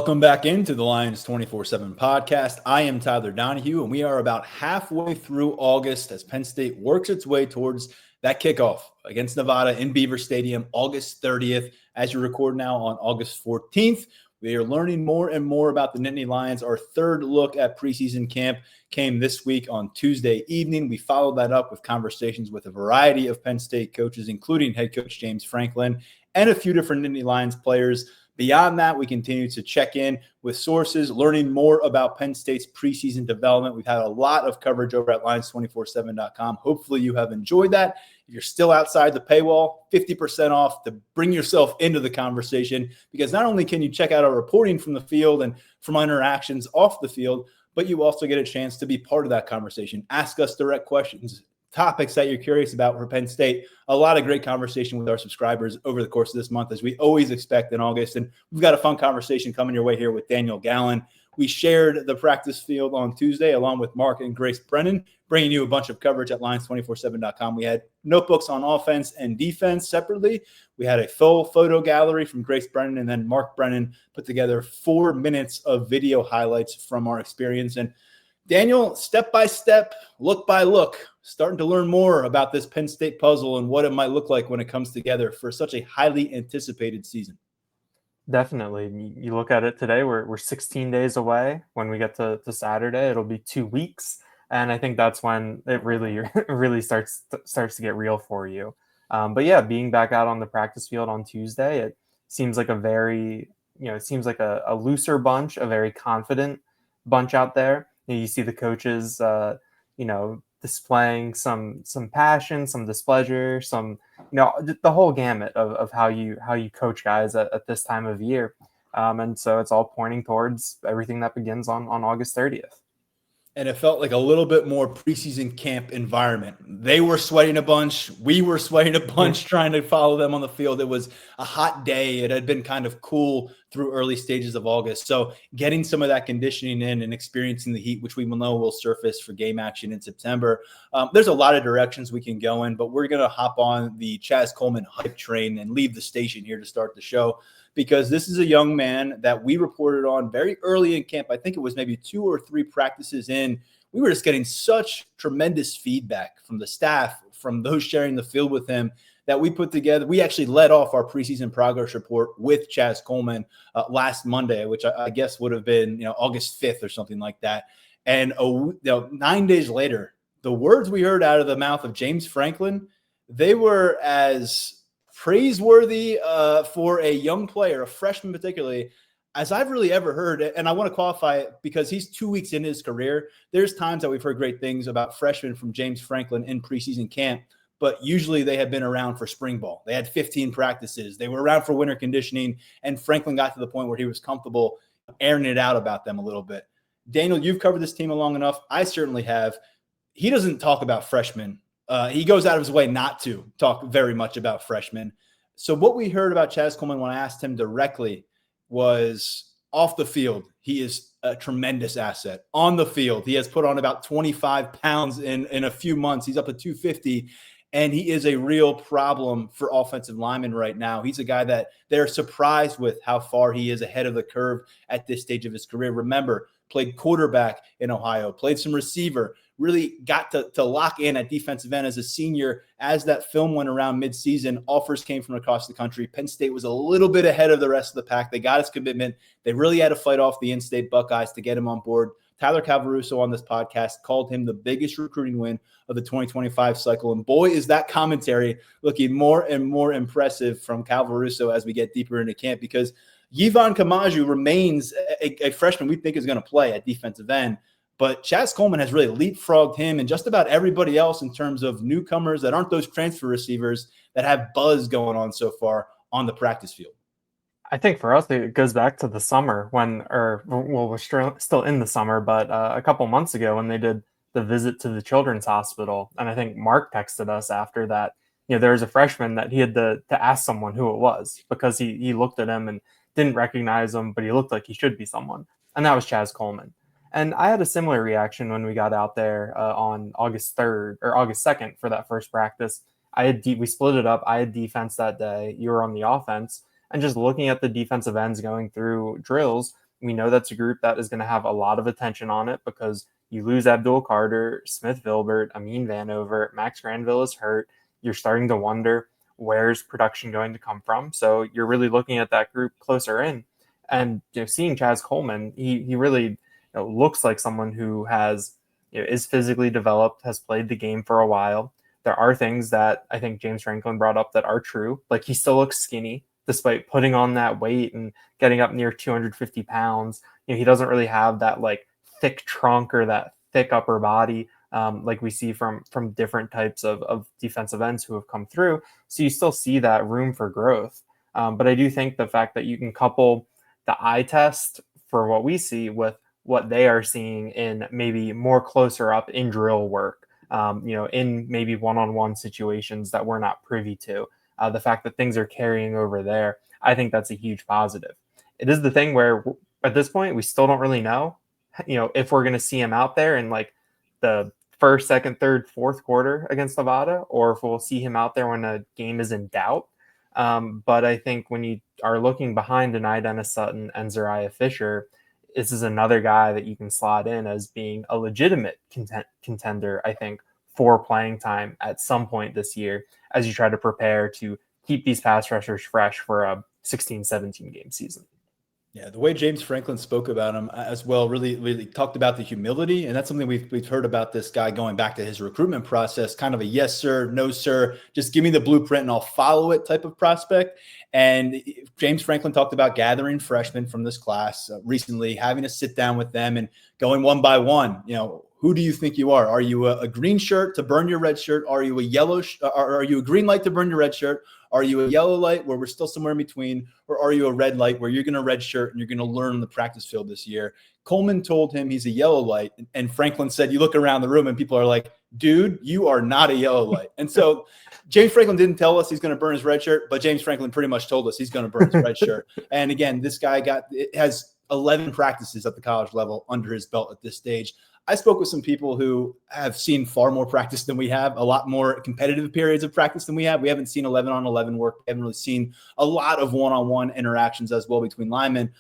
Welcome back into the Lions247 Podcast. I am Tyler Donahue, and we are about halfway through August as Penn State works its way towards that kickoff against Nevada in Beaver Stadium, August 30th. As you record now on August 14th, we are learning more and more about the Nittany Lions. Our third look at preseason camp came this week on Tuesday evening. We followed that up with conversations with a variety of Penn State coaches, including head coach James Franklin and a few different Nittany Lions players. Beyond that, we continue to check in with sources, learning more about Penn State's preseason development. We've had a lot of coverage over at lions247.com. Hopefully you have enjoyed that. If you're still outside the paywall, 50% off to bring yourself into the conversation, because not only can you check out our reporting from the field and from our interactions off the field, but you also get a chance to be part of that conversation. Ask us direct questions, topics that you're curious about for Penn State. A lot of great conversation with our subscribers over the course of this month, as we always expect in August. And we've got a fun conversation coming your way here with Daniel Gallen. We shared the practice field on Tuesday along with Mark and Grace Brennan, bringing you a bunch of coverage at lions247.com. We had notebooks on offense and defense separately. We had a full photo gallery from Grace Brennan, and then Mark Brennan put together 4 minutes of video highlights from our experience. And Daniel, step by step, look by look, starting to learn more about this Penn State puzzle and what it might look like when it comes together for such a highly anticipated season. Definitely. You look at it today, we're 16 days away. When we get to Saturday, it'll be 2 weeks. And I think that's when it really starts to get real for you. But yeah, being back out on the practice field on Tuesday, it seems like a looser bunch, a very confident bunch out there. You see the coaches, displaying some passion, some displeasure, the whole gamut of how you coach guys at this time of year. And so it's all pointing towards everything that begins on August 30th. And it felt like a little bit more preseason camp environment. They were sweating a bunch. We were sweating a bunch trying to follow them on the field. It was a hot day. It had been kind of cool through early stages of August. So getting some of that conditioning in and experiencing the heat, which we will know will surface for game action in September. There's a lot of directions we can go in, but we're going to hop on the Chaz Coleman hype train and leave the station here to start the show, because this is a young man that we reported on very early in camp. I think it was maybe 2 or 3 practices in. We were just getting such tremendous feedback from the staff, from those sharing the field with him, that we put together. We actually led off our preseason progress report with Chaz Coleman last Monday, which I guess would have been August 5th or something like that. And 9 days later, the words we heard out of the mouth of James Franklin, they were as praiseworthy for a young player, a freshman particularly, as I've really ever heard. And I want to qualify it because he's 2 weeks in his career. There's times that we've heard great things about freshmen from James Franklin in preseason camp, but usually they have been around for spring ball. They had 15 practices. They were around for winter conditioning, and Franklin got to the point where he was comfortable airing it out about them a little bit. Daniel, you've covered this team long enough. I certainly have. He doesn't talk about freshmen. He goes out of his way not to talk very much about freshmen. So what we heard about Chaz Coleman when I asked him directly was off the field, he is a tremendous asset. On the field, he has put on about 25 pounds in a few months. He's up to 250, and he is a real problem for offensive linemen right now. He's a guy that they're surprised with how far he is ahead of the curve at this stage of his career. Remember, played quarterback in Ohio, played some receiver, really got to lock in at defensive end as a senior. As that film went around midseason, offers came from across the country. Penn State was a little bit ahead of the rest of the pack. They got his commitment. They really had to fight off the in-state Buckeyes to get him on board. Tyler Calvaruso on this podcast called him the biggest recruiting win of the 2025 cycle. And boy, is that commentary looking more and more impressive from Calvaruso as we get deeper into camp, because Yvonne Kamaju remains a freshman we think is going to play at defensive end. But Chaz Coleman has really leapfrogged him and just about everybody else in terms of newcomers that aren't those transfer receivers that have buzz going on so far on the practice field. I think for us, it goes back to the summer we're still in the summer, but a couple months ago when they did the visit to the Children's Hospital. And I think Mark texted us after that, there was a freshman that he had to ask someone who it was, because he looked at him and didn't recognize him, but he looked like he should be someone. And that was Chaz Coleman. And I had a similar reaction when we got out there on August 3rd or August 2nd for that first practice. We split it up. I had defense that day. You were on the offense. And just looking at the defensive ends going through drills, We know that's a group that is going to have a lot of attention on it because you lose Abdul Carter, Smith Vilbert, Amin Vanover, Max Granville is hurt. You're starting to wonder, where's production going to come from? So you're really looking at that group closer in. And seeing Chaz Coleman, he really looks like someone who has is physically developed, has played the game for a while. There are things that I think James Franklin brought up that are true. Like, he still looks skinny despite putting on that weight and getting up near 250 pounds. He doesn't really have that like thick trunk or that thick upper body like we see from different types of defensive ends who have come through. So you still see that room for growth. But I do think the fact that you can couple the eye test for what we see with what they are seeing in maybe more closer up in drill work, in maybe one-on-one situations that we're not privy to. The fact that things are carrying over there, I think that's a huge positive. It is the thing where at this point, we still don't really know, if we're going to see him out there in like the first, second, third, fourth quarter against Nevada, or if we'll see him out there when a game is in doubt. But I think when you are looking behind Denai Dennis Sutton and Zariah Fisher, this is another guy that you can slot in as being a legitimate contender, I think, for playing time at some point this year as you try to prepare to keep these pass rushers fresh for a 16-17 game season. Yeah, the way James Franklin spoke about him as well really talked about the humility, and that's something we've heard about this guy going back to his recruitment process, kind of a yes sir, no sir, just give me the blueprint and I'll follow it type of prospect. And James Franklin talked about gathering freshmen from this class recently, having to sit down with them and going one by one. Who do you think you are? Are you a green shirt to burn your red shirt? Are you a yellow? Are you a green light to burn your red shirt? Are you a yellow light where we're still somewhere in between? Or are you a red light where you're going to red shirt and you're going to learn on the practice field this year? Coleman told him he's a yellow light. And Franklin said, you look around the room and people are like, dude, you are not a yellow light. And so James Franklin didn't tell us he's going to burn his red shirt, but James Franklin pretty much told us he's going to burn his red shirt. And again, this guy has 11 practices at the college level under his belt at this stage. I spoke with some people who have seen far more practice than we have, a lot more competitive periods of practice than we have. We haven't seen 11-on-11 work. We haven't really seen a lot of one-on-one interactions as well between linemen.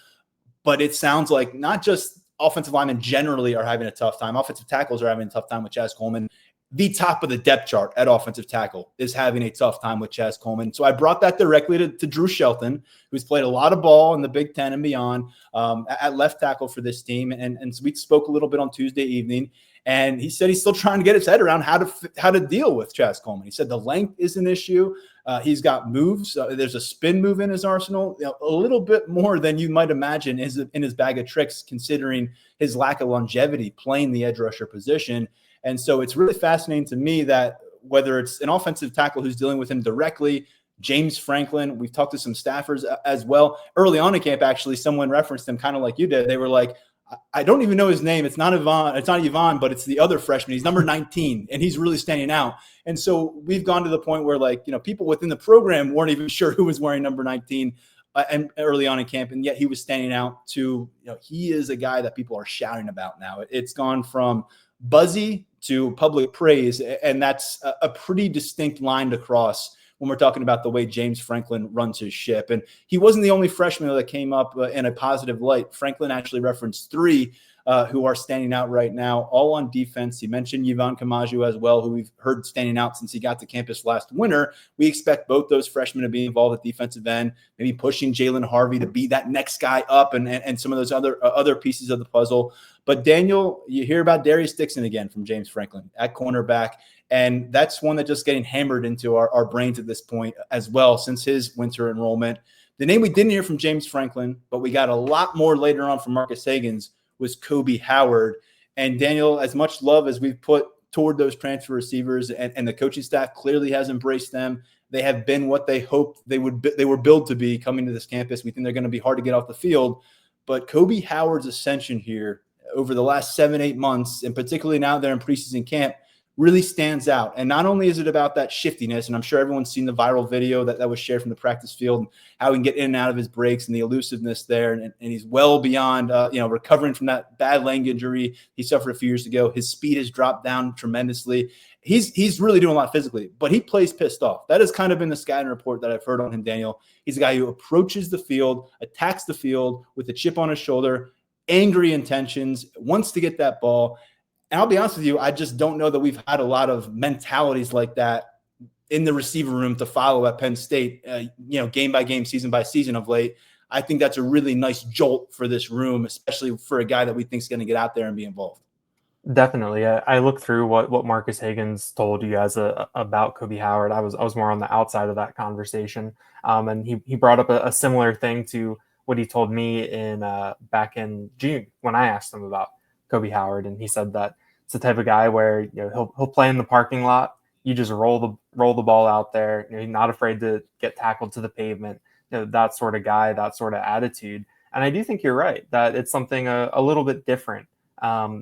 But it sounds like not just offensive linemen generally are having a tough time. Offensive tackles are having a tough time with Chaz Coleman. The top of the depth chart at offensive tackle is having a tough time with Chaz Coleman. So I brought that directly to Drew Shelton, who's played a lot of ball in the Big Ten and beyond at left tackle for this team. And so we spoke a little bit on Tuesday evening, and he said he's still trying to get his head around how to deal with Chaz Coleman. He said the length is an issue. He's got moves. There's a spin move in his arsenal, a little bit more than you might imagine is in his bag of tricks, considering his lack of longevity playing the edge rusher position. And so it's really fascinating to me that whether it's an offensive tackle who's dealing with him directly, James Franklin, we've talked to some staffers as well. Early on in camp, actually, someone referenced him kind of like you did. They were like, I don't even know his name. It's not Yvonne, but it's the other freshman. He's number 19, and he's really standing out. And so we've gone to the point where, people within the program weren't even sure who was wearing number 19 and early on in camp, and yet he was standing out to, he is a guy that people are shouting about now. It's gone from buzzy to public praise, and that's a pretty distinct line to cross when we're talking about the way James Franklin runs his ship. And he wasn't the only freshman that came up in a positive light. Franklin actually referenced 3 who are standing out right now, all on defense. He mentioned Yvonne Kamaju as well, who we've heard standing out since he got to campus last winter. We expect both those freshmen to be involved at defensive end, maybe pushing Jalen Harvey to be that next guy up and some of those other pieces of the puzzle. But Daniel, you hear about Darius Dixon again from James Franklin at cornerback. And that's one that's just getting hammered into our brains at this point as well since his winter enrollment. The name we didn't hear from James Franklin, but we got a lot more later on from Marcus Hagans, was Kobe Howard. And Daniel, as much love as we've put toward those transfer receivers, and the coaching staff clearly has embraced them. They have been what they hoped they were built to be coming to this campus. We think they're going to be hard to get off the field. But Kobe Howard's ascension here over the last 7-8 months, and particularly now they're in preseason camp, really stands out. And not only is it about that shiftiness, and I'm sure everyone's seen the viral video that was shared from the practice field, and how he can get in and out of his breaks and the elusiveness there. And he's well beyond, recovering from that bad leg injury he suffered a few years ago. His speed has dropped down tremendously. He's really doing a lot physically, but he plays pissed off. That has kind of been the scouting report that I've heard on him, Daniel. He's a guy who approaches the field, attacks the field with a chip on his shoulder, angry intentions, wants to get that ball. And I'll be honest with you, I just don't know that we've had a lot of mentalities like that in the receiver room to follow at Penn State, game by game, season by season of late. I think that's a really nice jolt for this room, especially for a guy that we think is going to get out there and be involved. Definitely. I looked through what Marcus Higgins told you guys about Kobe Howard. I was more on the outside of that conversation. And he brought up a similar thing to what he told me back in June when I asked him about Kobe Howard. And he said that it's the type of guy where he'll play in the parking lot. You just roll the ball out there. He's not afraid to get tackled to the pavement. That sort of guy, that sort of attitude. And I do think you're right that it's something a little bit different.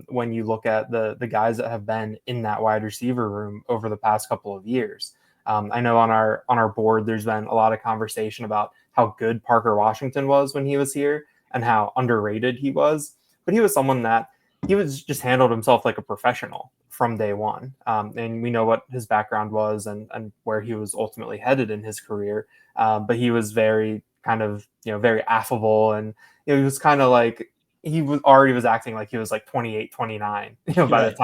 When you look at the guys that have been in that wide receiver room over the past couple of years. I know on our board, there's been a lot of conversation about how good Parker Washington was when he was here and how underrated he was. But he was someone that he was just handled himself like a professional from day one. And we know what his background was and where he was ultimately headed in his career. But he was very kind of, very affable. And he was kind of like, he was acting like he was like 28, 29, by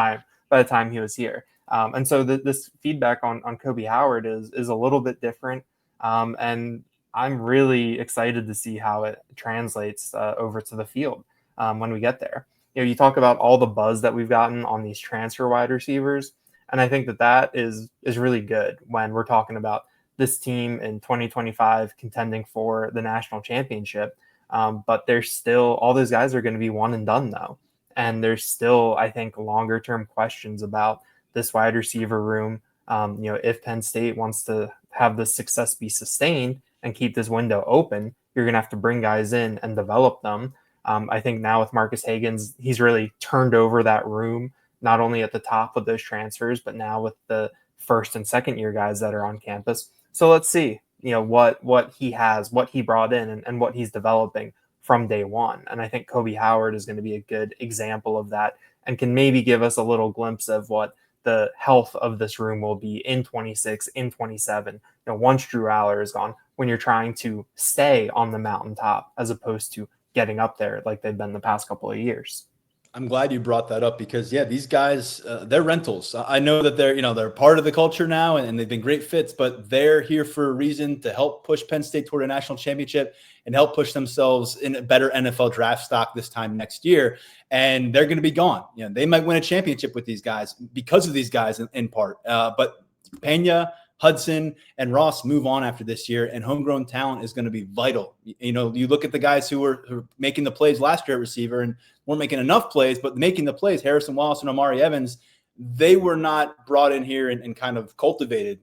the time he was here. And so this feedback on Kobe Howard is a little bit different. And I'm really excited to see how it translates over to the field when we get there. You talk about all the buzz that we've gotten on these transfer wide receivers. And I think that is really good when we're talking about this team in 2025 contending for the national championship. But there's still, all those guys are going to be one and done though. And there's still, I think, longer term questions about this wide receiver room. If Penn State wants to have this success be sustained and keep this window open, you're going to have to bring guys in and develop them. I think now with Marcus Higgins, he's really turned over that room, not only at the top of those transfers, but now with the first and second year guys that are on campus. So let's see, what he has, what he brought in and what he's developing from day one. And I think Kobe Howard is going to be a good example of that and can maybe give us a little glimpse of what the health of this room will be in 26, in 27, once Drew Aller is gone, when you're trying to stay on the mountaintop as opposed to getting up there like they've been the past couple of years. I'm glad you brought that up because, these guys, they're rentals. I know that they're part of the culture now and they've been great fits, but they're here for a reason to help push Penn State toward a national championship and help push themselves in a better NFL draft stock this time next year. And they're going to be gone. They might win a championship with these guys because of these guys in part. But Pena, Hudson, and Ross move on after this year, and homegrown talent is going to be vital. You look at the guys who were making the plays last year at receiver and weren't making enough plays, but making the plays, Harrison Wallace and Amari Evans, they were not brought in here and kind of cultivated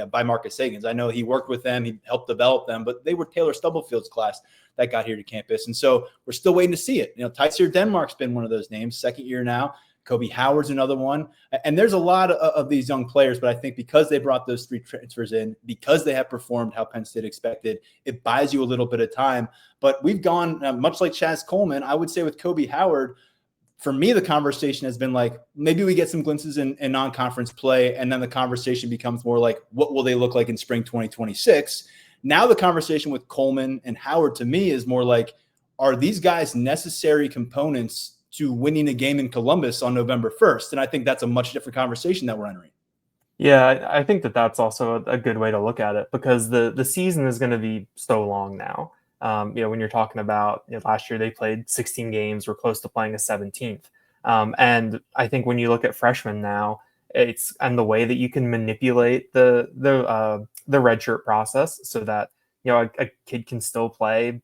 by Marcus Higgins. I know he worked with them, he helped develop them, but they were Taylor Stubblefield's class that got here to campus. And so we're still waiting to see it. Tyseer Denmark's been one of those names, second year now. Kobe Howard's another one. And there's a lot of these young players, but I think because they brought those three transfers in, because they have performed how Penn State expected, it buys you a little bit of time. But we've gone, much like Chaz Coleman, I would say with Kobe Howard, for me, the conversation has been like, maybe we get some glimpses in non-conference play, and then the conversation becomes more like, what will they look like in spring 2026? Now the conversation with Coleman and Howard, to me, is more like, are these guys necessary components to winning a game in Columbus on November 1st? And I think that's a much different conversation that we're entering. Yeah, I think that's also a good way to look at it because the season is going to be so long now. When you're talking about last year, they played 16 games. We're close to playing a 17th. And I think when you look at freshmen now, and the way that you can manipulate the redshirt process so that, a kid can still play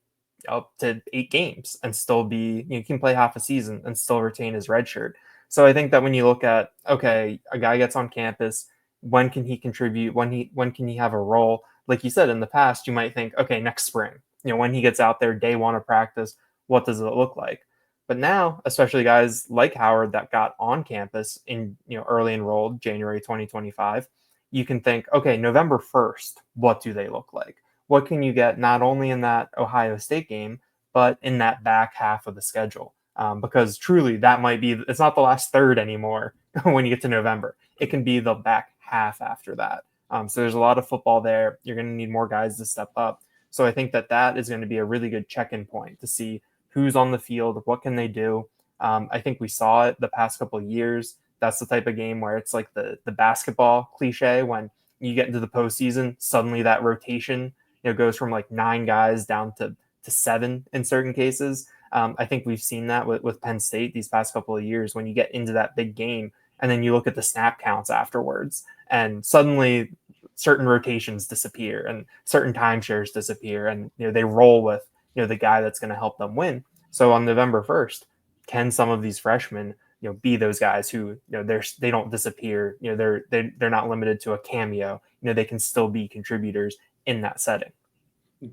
up to 8 games and still be, you can play half a season and still retain his red shirt. So I think that when you look at, okay, a guy gets on campus, when can he contribute? When can he have a role? Like you said, in the past, you might think, okay, next spring, when he gets out there, day one of practice, what does it look like? But now, especially guys like Howard that got on campus in, early enrolled January 2025, you can think, okay, November 1st, what do they look like? What can you get not only in that Ohio State game, but in that back half of the schedule? Because truly, that might be, it's not the last third anymore when you get to November. It can be the back half after that. So there's a lot of football there. You're going to need more guys to step up. So I think that is going to be a really good check-in point to see who's on the field, what can they do. I think we saw it the past couple of years. That's the type of game where it's like the basketball cliche when you get into the postseason, suddenly that rotation goes from like 9 guys down to 7 in certain cases. I think we've seen that with Penn State these past couple of years when you get into that big game and then you look at the snap counts afterwards and suddenly certain rotations disappear and certain timeshares disappear and they roll with the guy that's going to help them win. So on November 1st, can some of these freshmen be those guys who they don't disappear, they're not limited to a cameo, they can still be contributors in that setting.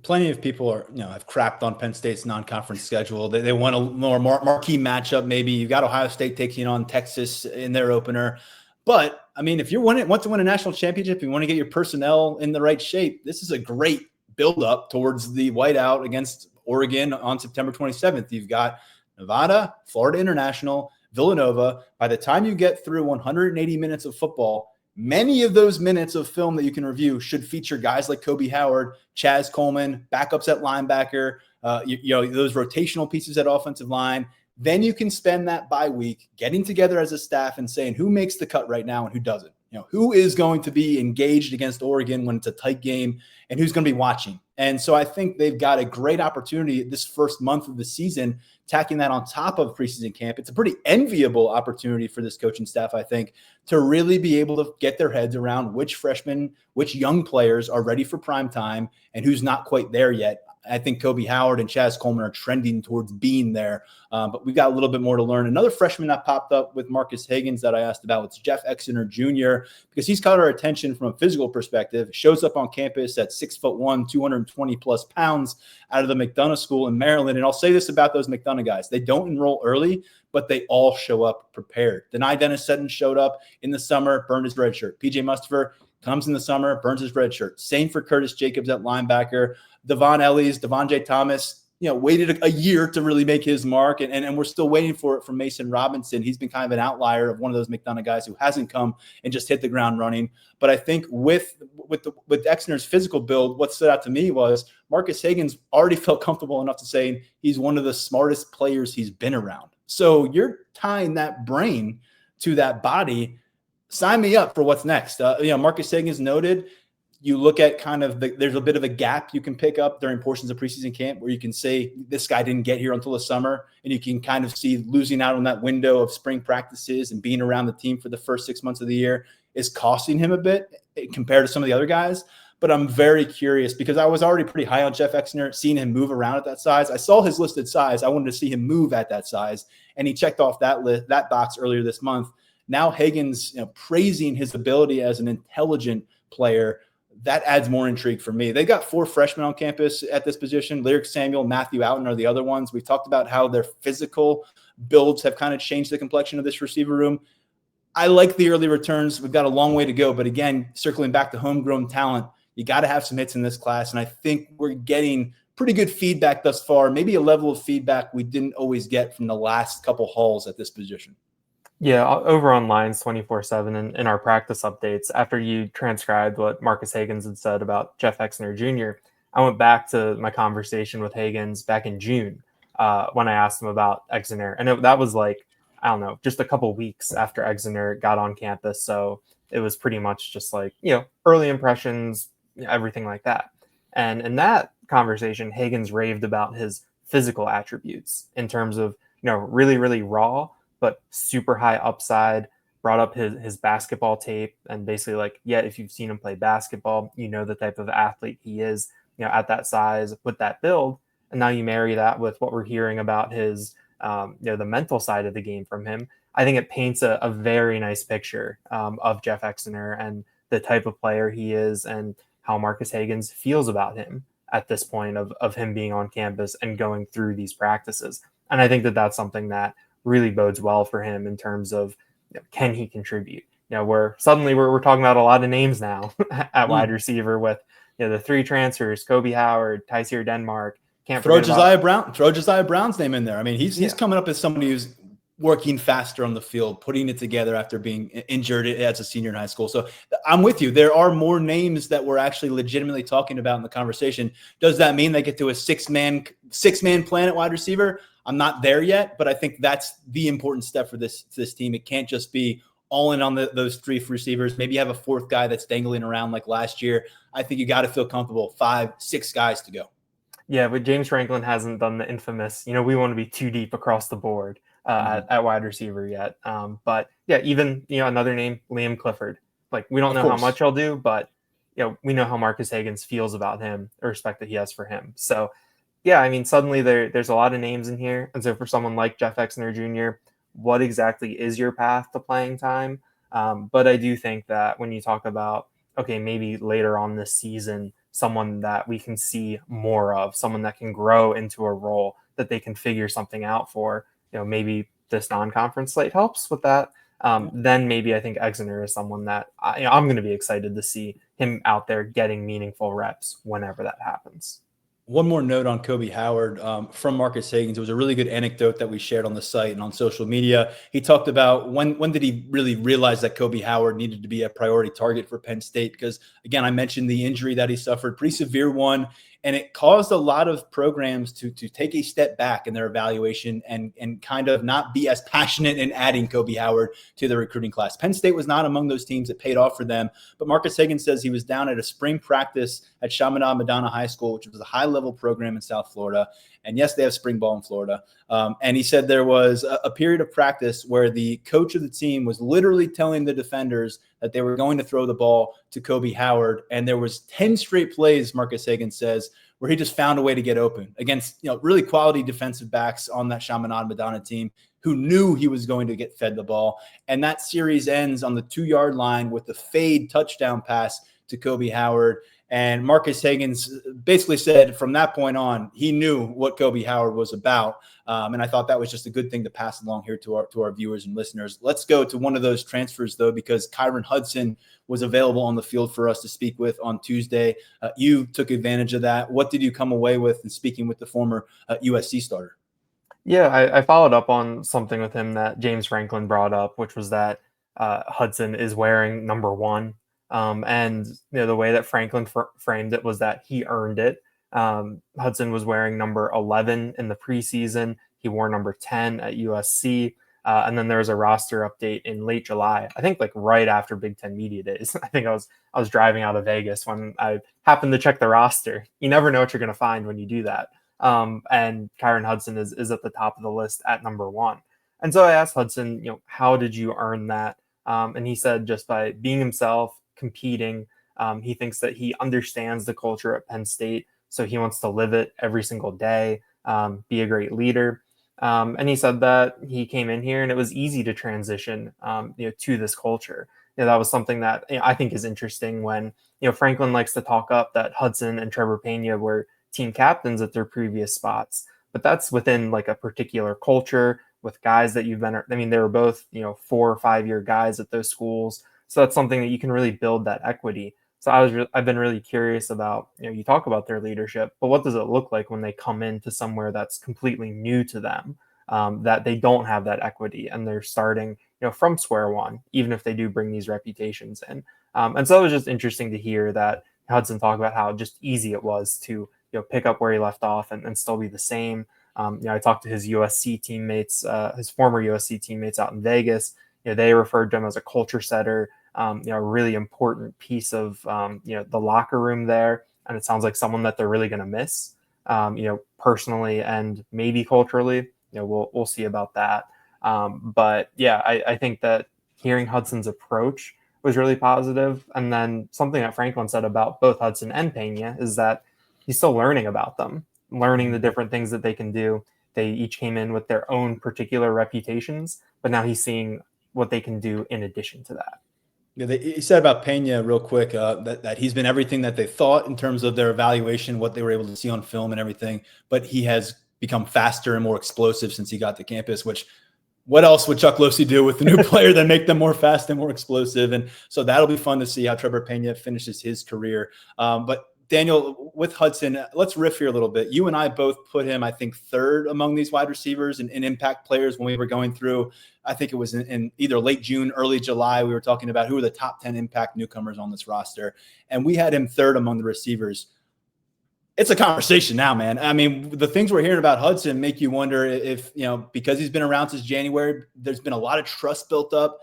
Plenty of people are, have crapped on Penn State's non-conference schedule. They want a more marquee matchup. Maybe you've got Ohio State taking on Texas in their opener. But I mean, if you want to win a national championship, you want to get your personnel in the right shape. This is a great build-up towards the whiteout against Oregon on September 27th. You've got Nevada, Florida International, Villanova. By the time you get through 180 minutes of football, many of those minutes of film that you can review should feature guys like Kobe Howard, Chaz Coleman, backups at linebacker, those rotational pieces at offensive line. Then you can spend that bye week getting together as a staff and saying who makes the cut right now and who doesn't. Who is going to be engaged against Oregon when it's a tight game and who's going to be watching. And so I think they've got a great opportunity this first month of the season, tacking that on top of preseason camp. It's a pretty enviable opportunity for this coaching staff, I think, to really be able to get their heads around which freshmen, which young players are ready for prime time and who's not quite there yet. I think Kobe Howard and Chaz Coleman are trending towards being there, but we've got a little bit more to learn. Another freshman that popped up with Marcus Higgins that I asked about was Jeff Exeter Jr., because he's caught our attention from a physical perspective. Shows up on campus at 6'1", 220 plus pounds out of the McDonough School in Maryland. And I'll say this about those McDonough guys. They don't enroll early, but they all show up prepared. Denai Dennis Seton showed up in the summer, burned his red shirt. PJ Mustafer comes in the summer, burns his red shirt. Same for Curtis Jacobs at linebacker. Devon Ellies, Devon J. Thomas, waited a year to really make his mark, and we're still waiting for it from Mason Robinson. He's been kind of an outlier of one of those McDonough guys who hasn't come and just hit the ground running. But I think with Exeter's physical build, what stood out to me was Marcus Higgins already felt comfortable enough to say he's one of the smartest players he's been around. So you're tying that brain to that body. Sign me up for what's next. Marcus Higgins noted. You look at kind of there's a bit of a gap you can pick up during portions of preseason camp where you can say this guy didn't get here until the summer, and you can kind of see losing out on that window of spring practices and being around the team for the first 6 months of the year is costing him a bit compared to some of the other guys. But I'm very curious because I was already pretty high on Jeff Exeter, seeing him move around at that size. I saw his listed size. I wanted to see him move at that size, and he checked off that box earlier this month. Now Higgins, praising his ability as an intelligent player. That adds more intrigue for me. They got 4 freshmen on campus at this position. Lyric Samuel, Matthew Outen are the other ones. We've talked about how their physical builds have kind of changed the complexion of this receiver room. I like the early returns. We've got a long way to go. But again, circling back to homegrown talent, you got to have some hits in this class. And I think we're getting pretty good feedback thus far, maybe a level of feedback we didn't always get from the last couple hauls at this position. Yeah, over on Lions247 and in our practice updates, after you transcribed what Marcus Higgins had said about Jeff Exeter Jr., I went back to my conversation with Higgins back in June when I asked him about Exeter. And that was like, I don't know, just a couple weeks after Exeter got on campus. So it was pretty much just like, early impressions, everything like that. And in that conversation, Higgins raved about his physical attributes in terms of, really, really raw, but super high upside. Brought up his basketball tape and basically like, if you've seen him play basketball, the type of athlete he is, at that size with that build. And now you marry that with what we're hearing about his, the mental side of the game from him. I think it paints a very nice picture of Jeff Exeter and the type of player he is and how Marcus Higgins feels about him at this point of him being on campus and going through these practices. And I think that that's something that really bodes well for him in terms of, can he contribute? We're talking about a lot of names now at wide receiver with the 3 transfers: Kobe Howard, Tysier Denmark. Throw Josiah Brown's name in there. I mean, he's coming up as somebody who's working faster on the field, putting it together after being injured as a senior in high school. So I'm with you. There are more names that we're actually legitimately talking about in the conversation. Does that mean they get to a six-man plan at wide receiver? I'm not there yet, but I think that's the important step for this team. It can't just be all in on those 3 receivers. Maybe you have a 4th guy that's dangling around like last year. I think you got to feel comfortable 5, 6 guys to go. Yeah, but James Franklin hasn't done the infamous, we want to be too deep across the board at wide receiver yet. But yeah, even, another name, Liam Clifford. Like, we don't know how much he'll do, but, we know how Marcus Higgins feels about him, the respect that he has for him. So, yeah, I mean, suddenly there's a lot of names in here. And so for someone like Jeff Exner Jr., what exactly is your path to playing time? But I do think that when you talk about, okay, maybe later on this season, someone that we can see more of, someone that can grow into a role that they can figure something out for, maybe this non-conference slate helps with that. Then maybe I think Exner is someone that I'm going to be excited to see him out there getting meaningful reps whenever that happens. One more note on Kobe Howard from Marcus Higgins. It was a really good anecdote that we shared on the site and on social media. He talked about when did he really realize that Kobe Howard needed to be a priority target for Penn State? Because, again, I mentioned the injury that he suffered, pretty severe one, and it caused a lot of programs to take a step back in their evaluation and kind of not be as passionate in adding Kobe Howard to the recruiting class. Penn State was not among those teams that paid off for them, but Marcus Higgins says he was down at a spring practice at Chaminade Madonna High School, which was a high-level program in South Florida. And yes, they have spring ball in Florida. And he said there was a period of practice where the coach of the team was literally telling the defenders that they were going to throw the ball to Kobe Howard. And there was 10 straight plays, Marcus Higgins says, where he just found a way to get open against, really quality defensive backs on that Chaminade Madonna team who knew he was going to get fed the ball. And that series ends on the 2-yard line with the fade touchdown pass to Kobe Howard. And Marcus Higgins basically said from that point on, he knew what Kobe Howard was about. And I thought that was just a good thing to pass along here to our viewers and listeners. Let's go to one of those transfers, though, because Kyron Hudson was available on the field for us to speak with on Tuesday. You took advantage of that. What did you come away with in speaking with the former USC starter? Yeah, I followed up on something with him that James Franklin brought up, which was that Hudson is wearing number 1. And the way that Franklin framed it was that he earned it. Hudson was wearing number 11 in the preseason. He wore number 10 at USC. And then there was a roster update in late July, I think like right after Big Ten Media Days. I think I was driving out of Vegas when I happened to check the roster. You never know what you're going to find when you do that. And Kyron Hudson is at the top of the list at number 1. And so I asked Hudson, how did you earn that? And he said just by being himself, competing. He thinks that he understands the culture at Penn State, so he wants to live it every single day, be a great leader. And he said that he came in here and it was easy to transition, to this culture. That was something that I think is interesting when, Franklin likes to talk up that Hudson and Trevor Pena were team captains at their previous spots, but that's within like a particular culture with guys that they were both, 4 or 5 year guys at those schools. So that's something that you can really build that equity. So I've been really curious about, you talk about their leadership, but what does it look like when they come into somewhere that's completely new to them, that they don't have that equity and they're starting, from square one, even if they do bring these reputations in. And so it was just interesting to hear that Hudson talk about how just easy it was to, pick up where he left off and still be the same. I talked to his USC teammates, his former USC teammates out in Vegas. They referred to him as a culture setter, a really important piece of, the locker room there. And it sounds like someone that they're really going to miss, personally and maybe culturally. We'll see about that. But yeah, I think that hearing Hudson's approach was really positive. And then something that Franklin said about both Hudson and Pena is that he's still learning about them, learning the different things that they can do. They each came in with their own particular reputations, but now he's seeing what they can do in addition to that. Yeah, he said about Pena real quick that he's been everything that they thought in terms of their evaluation, what they were able to see on film and everything, but he has become faster and more explosive since he got to campus, which what else would Chuck Losey do with the new player than make them more fast and more explosive? And so that'll be fun to see how Trevor Pena finishes his career. But Daniel, with Hudson, let's riff here a little bit. You and I both put him, I think, third among these wide receivers and impact players when we were going through, I think it was in either late June, early July, we were talking about who are the top 10 impact newcomers on this roster. And we had him third among the receivers. It's a conversation now, man. I mean, the things we're hearing about Hudson make you wonder if, because he's been around since January, there's been a lot of trust built up.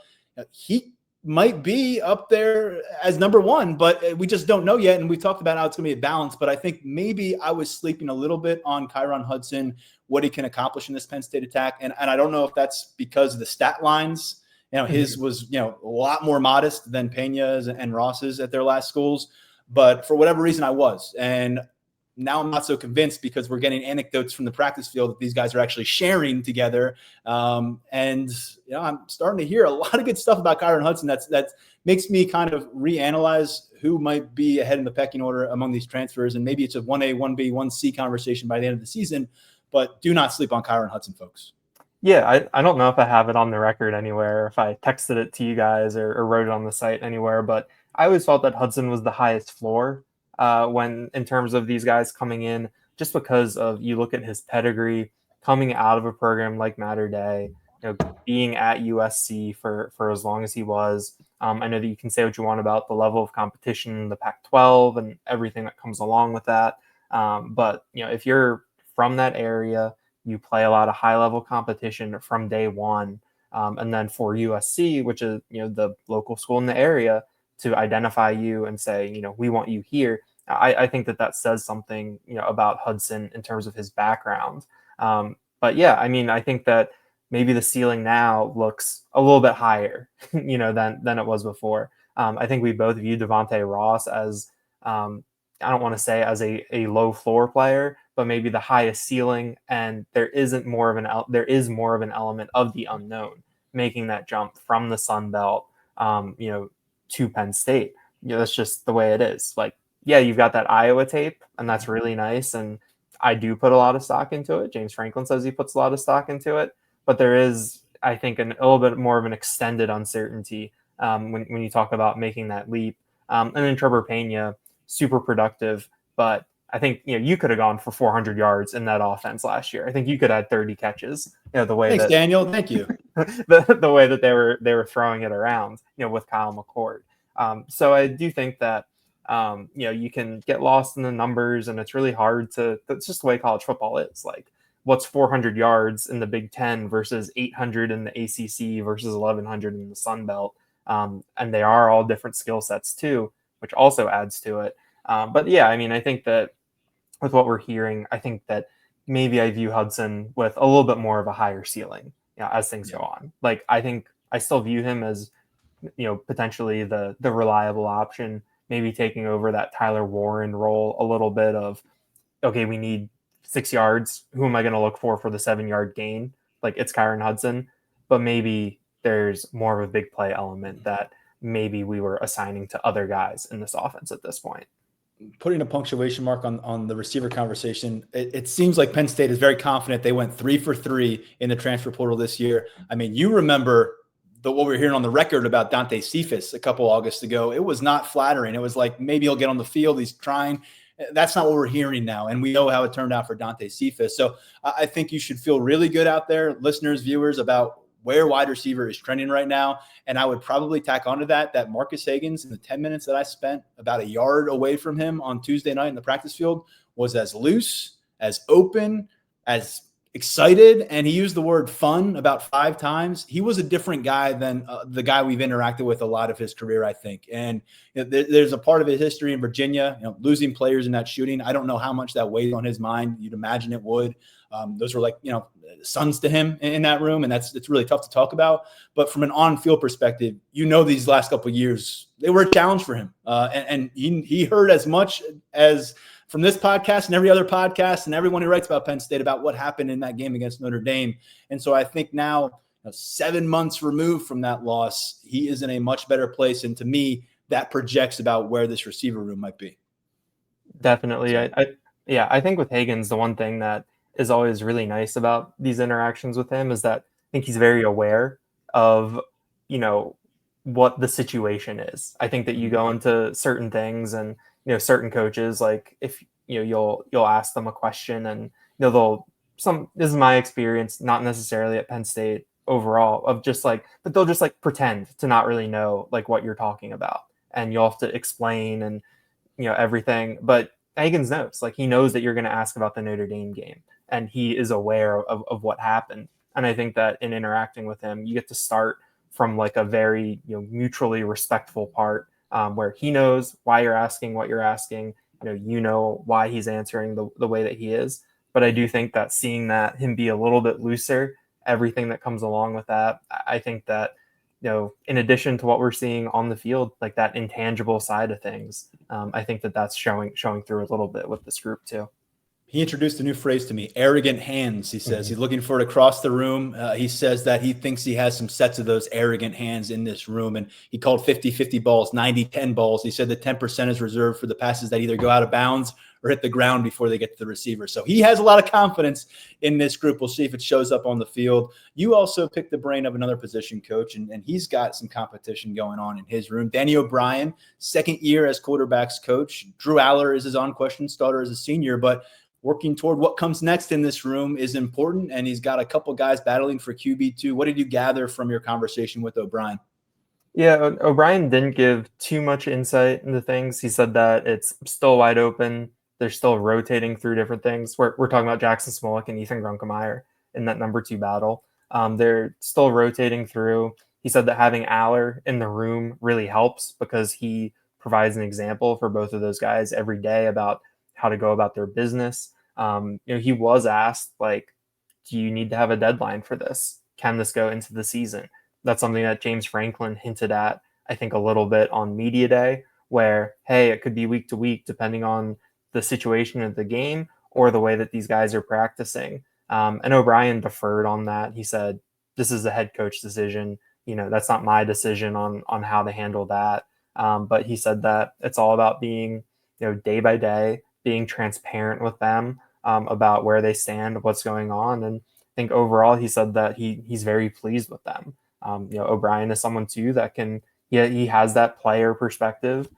He might be up there as number one, but we just don't know yet. And we talked about how it's going to be a balance, but I think maybe I was sleeping a little bit on Kyron Hudson, what he can accomplish in this Penn State attack. And I don't know if that's because of the stat lines. His was, a lot more modest than Pena's and Ross's at their last schools, but for whatever reason I was. And now I'm not so convinced because we're getting anecdotes from the practice field that these guys are actually sharing together. I'm starting to hear a lot of good stuff about Kyron Hudson. That makes me kind of reanalyze who might be ahead in the pecking order among these transfers. And maybe it's a 1A, 1B, 1C conversation by the end of the season, but do not sleep on Kyron Hudson, folks. Yeah, I don't know if I have it on the record anywhere, if I texted it to you guys or wrote it on the site anywhere, but I always felt that Hudson was the highest floor when in terms of these guys coming in, just because of you look at his pedigree coming out of a program like Mater Dei, being at USC for as long as he was. I know that you can say what you want about the level of competition in the Pac-12 and everything that comes along with that. But if you're from that area, you play a lot of high-level competition from day one. And then for USC, which is the local school in the area, to identify you and say, we want you here. I think that says something, about Hudson in terms of his background. But yeah, I mean, I think that maybe the ceiling now looks a little bit higher, than it was before. I think we both view Devontae Ross as, I don't want to say as a low floor player, but maybe the highest ceiling. And there is more of an element of the unknown, making that jump from the Sun Belt, to Penn State. That's just the way it is. Like, yeah, you've got that Iowa tape, and that's really nice. And I do put a lot of stock into it. James Franklin says he puts a lot of stock into it. But there is, I think, a little bit more of an extended uncertainty when you talk about making that leap. And then Trevor Pena, super productive. But I think you could have gone for 400 yards in that offense last year. I think you could have had 30 catches. The way Thanks, Daniel. Thank you. the way that they were throwing it around, with Kyle McCord. So I do think that you can get lost in the numbers, and it's really hard to. That's just the way college football is. Like, what's 400 yards in the Big Ten versus 800 in the ACC versus 1100 in the Sun Belt, and they are all different skill sets too, which also adds to it. But yeah, I mean, I think that with what we're hearing, I think that maybe I view Hudson with a little bit more of a higher ceiling, as things go on. Like, I think I still view him as, potentially the reliable option, maybe taking over that Tyler Warren role a little bit of, okay, we need 6 yards. Who am I going to look for the 7-yard gain? Like, it's Kyron Hudson, but maybe there's more of a big play element that maybe we were assigning to other guys in this offense at this point. Putting a punctuation mark on the receiver conversation, it seems like Penn State is very confident. They went 3 for 3 in the transfer portal this year. I mean, you remember what we were hearing on the record about Dante Cephas a couple August ago. It was not flattering. It was like, maybe he'll get on the field. He's trying. That's not what we're hearing now. And we know how it turned out for Dante Cephas. So I think you should feel really good out there, listeners, viewers, about where wide receiver is trending right now. And I would probably tack onto that Marcus Hagans, in the 10 minutes that I spent about a yard away from him on Tuesday night in the practice field, was as loose, as open, as excited. And he used the word fun about 5 times. He was a different guy than the guy we've interacted with a lot of his career, I think. And there's a part of his history in Virginia, losing players in that shooting. I don't know how much that weighed on his mind. You'd imagine it would. Those were like, sons to him in that room. And it's really tough to talk about. But from an on-field perspective, these last couple of years, they were a challenge for him. And he heard as much as from this podcast and every other podcast and everyone who writes about Penn State about what happened in that game against Notre Dame. And so I think now, 7 months removed from that loss, he is in a much better place. And to me, that projects about where this receiver room might be. Definitely. I think with Hagans, the one thing that is always really nice about these interactions with him is that I think he's very aware of, what the situation is. I think that you go into certain things and, certain coaches, like if, you'll ask them a question and, this is my experience, not necessarily at Penn State overall, of just like, but they'll just like pretend to not really know like what you're talking about. And you'll have to explain and, everything. But Higgins knows, like he knows that you're going to ask about the Notre Dame game and he is aware of what happened. And I think that in interacting with him, you get to start from like a very, mutually respectful part where he knows why you're asking what you're asking, why he's answering the way that he is. But I do think that seeing that him be a little bit looser, everything that comes along with that, I think that, in addition to what we're seeing on the field, like that intangible side of things, I think that that's showing through a little bit with this group too. He introduced a new phrase to me, arrogant hands, he says. He's looking for it across the room. He says that he thinks he has some sets of those arrogant hands in this room. And he called 50-50 balls, 90-10 balls. He said that 10% is reserved for the passes that either go out of bounds or hit the ground before they get to the receiver. So he has a lot of confidence in this group. We'll see if it shows up on the field. You also picked the brain of another position coach, and he's got some competition going on in his room. Danny O'Brien, second year as quarterbacks coach. Drew Aller is his unquestioned starter as a senior, but working toward what comes next in this room is important, and he's got a couple guys battling for QB2. What did you gather from your conversation with O'Brien? Yeah, O'Brien didn't give too much insight into things. He said that it's still wide open. They're still rotating through different things. We're talking about Jackson Smolik and Ethan Grunkemeyer in that number 2 battle. They're still rotating through. He said that having Aller in the room really helps because he provides an example for both of those guys every day about how to go about their business. He was asked, like, do you need to have a deadline for this? Can this go into the season? That's something that James Franklin hinted at, I think, a little bit on media day, where, hey, it could be week to week, depending on the situation of the game or the way that these guys are practicing. And O'Brien deferred on that. He said, this is a head coach decision. That's not my decision on how to handle that. But he said that it's all about being, day by day, being transparent with them about where they stand, what's going on. And I think overall, he said that he's very pleased with them. O'Brien is someone too that he has that player perspective.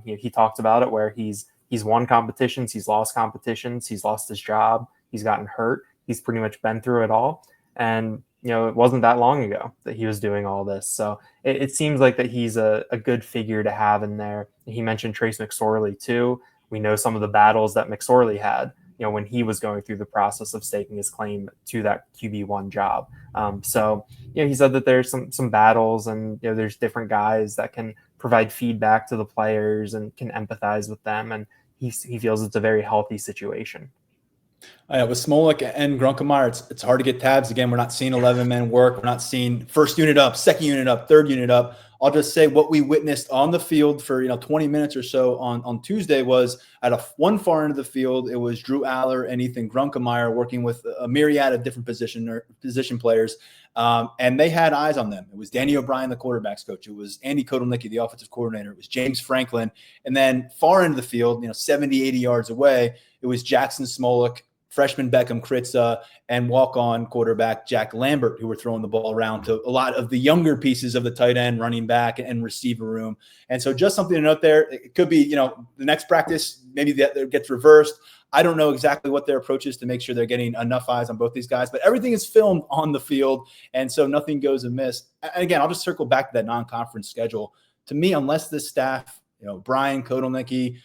He talked about it where he's won competitions, he's lost competitions, he's lost his job, he's gotten hurt. He's pretty much been through it all. And, it wasn't that long ago that he was doing all this. So it seems like that he's a good figure to have in there. He mentioned Trace McSorley too. We know some of the battles that McSorley had, when he was going through the process of staking his claim to that QB1 job. So he said that there's some battles and, there's different guys that can provide feedback to the players and can empathize with them. And he feels it's a very healthy situation. With Smolik and Grunkemeyer, it's hard to get tabs. Again, we're not seeing 11-man work. We're not seeing first unit up, second unit up, third unit up. I'll just say what we witnessed on the field for 20 minutes or so on Tuesday was at one far end of the field, it was Drew Aller and Ethan Grunkemeyer working with a myriad of different position players, and they had eyes on them. It was Danny O'Brien, the quarterbacks coach. It was Andy Kotelnicki, the offensive coordinator. It was James Franklin. And then far end of the field, 70, 80 yards away, it was Jackson Smolik, freshman Beckham Kritza, and walk-on quarterback Jack Lambert, who were throwing the ball around to a lot of the younger pieces of the tight end, running back, and receiver room. And so just something to note there. It could be, the next practice, maybe that gets reversed. I don't know exactly what their approach is to make sure they're getting enough eyes on both these guys, but everything is filmed on the field, and so nothing goes amiss. And again, I'll just circle back to that non-conference schedule. To me, unless this staff – Brian Kotelnicki,